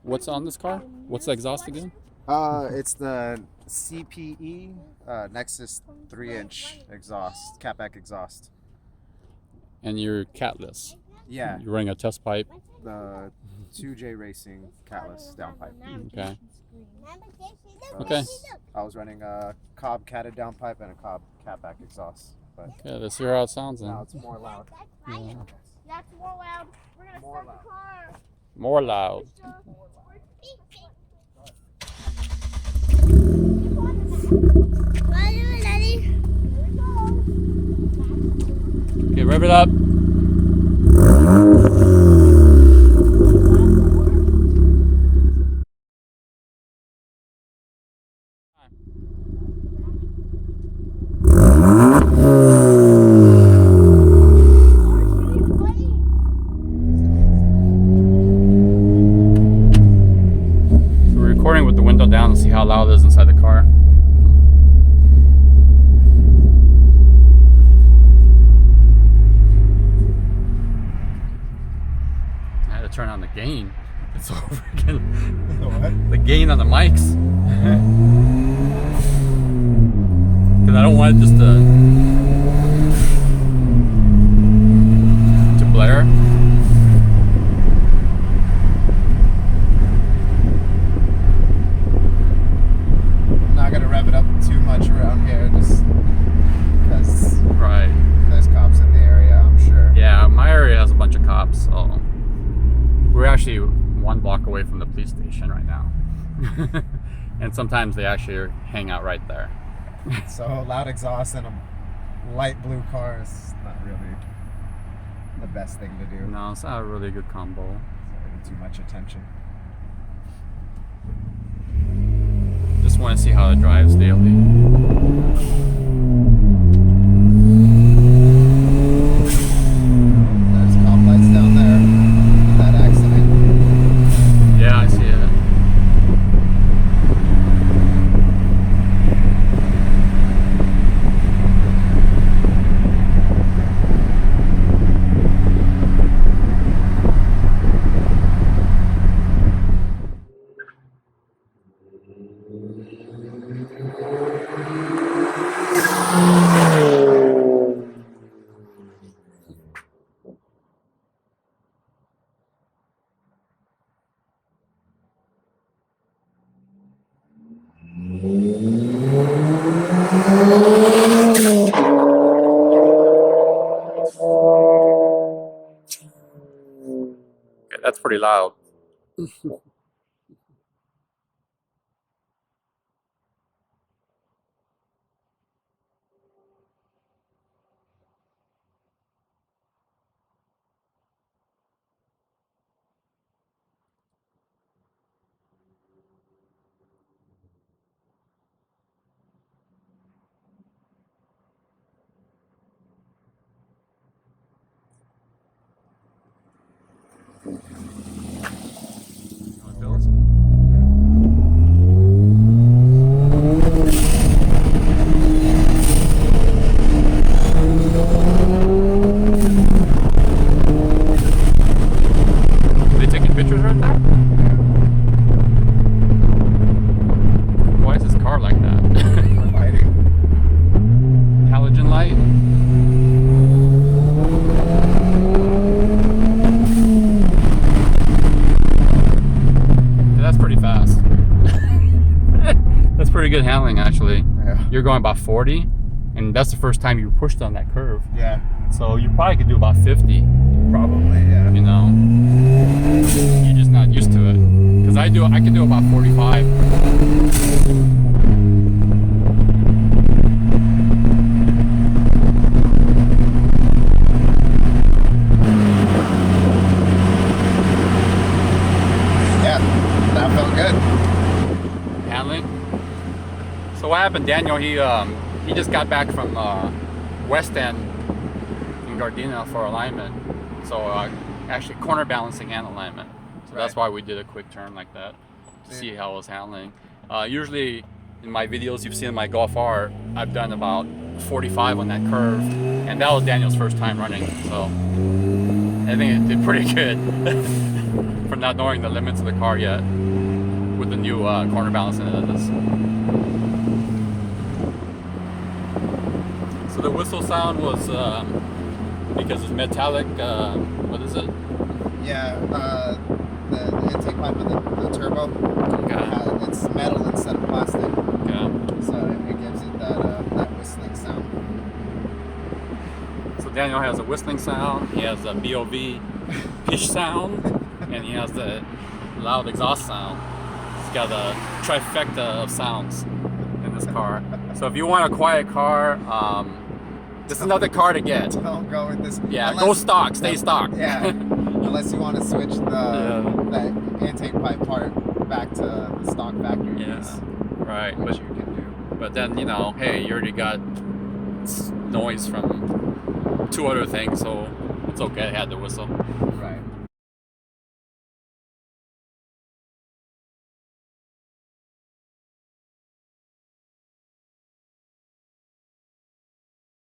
What's on this car? What's the exhaust again? It's the CPE Nexus 3-inch exhaust, catback exhaust. And you're catless. Yeah, You're running a test pipe. the 2J Racing catless downpipe. Okay. Okay. I was running a Cobb catted downpipe and a Cobb catback exhaust, but Okay, let's hear how it sounds then. now it's more loud. Yeah. That's more loud. We're gonna More start the car. More loud. Okay, rev it up. We're recording with the window down to see how loud it is inside the car. I had to turn on the gain. It's so freaking the gain on the mics. Because I don't want it just to blare. I'm not gonna rev it up too much around here, just because Right. there's cops in the area, I'm sure. Yeah, my area has a bunch of cops, so we're actually one block away from the police station right now. And sometimes they actually hang out right there. So loud exhaust in a light blue car is not really the best thing to do. No, it's not a really good combo. Too much attention. Just want to see how it drives daily. There's cop lights down there. That accident. Yeah, I see it. Okay, that's pretty loud. How it feels? Are they taking pictures right there? Why is this car like that? Lighting. Halogen light? Yeah, that's pretty fast. That's pretty good handling, actually. Yeah. You're going about 40, and that's the first time you pushed on that curve. Yeah. So you probably could do about 50, Probably, yeah. you know? You're just not used to it. Because I can do about 45. Yeah. That felt good. Handling. So what happened, Daniel, he just got back from West End in Gardena for alignment. So actually corner balancing and alignment. So that's why we did a quick turn like that to see how it was handling. Usually in my videos you've seen in my Golf R, I've done about 45 on that curve, and that was Daniel's first time running. So I think it did pretty good. for not knowing the limits of the car yet with the new corner balancing that it is. So the whistle sound was because it's metallic. What is it? Yeah, the intake pipe of the turbo. Okay. It's metal instead of plastic, Yeah. so it gives it that whistling sound. So Daniel has a whistling sound. He has a BOV pitch sound, and he has the loud exhaust sound. He's got a trifecta of sounds in this car. So if you want a quiet car, this is another car to get. Don't go with this. Yeah, go stock, stay stock. Yeah, unless you want to switch that intake pipe part back to the stock factory. Yeah, piece, right. which you can do. But then, you know, hey, you already got noise from 2 other things, so it's okay. I had the whistle.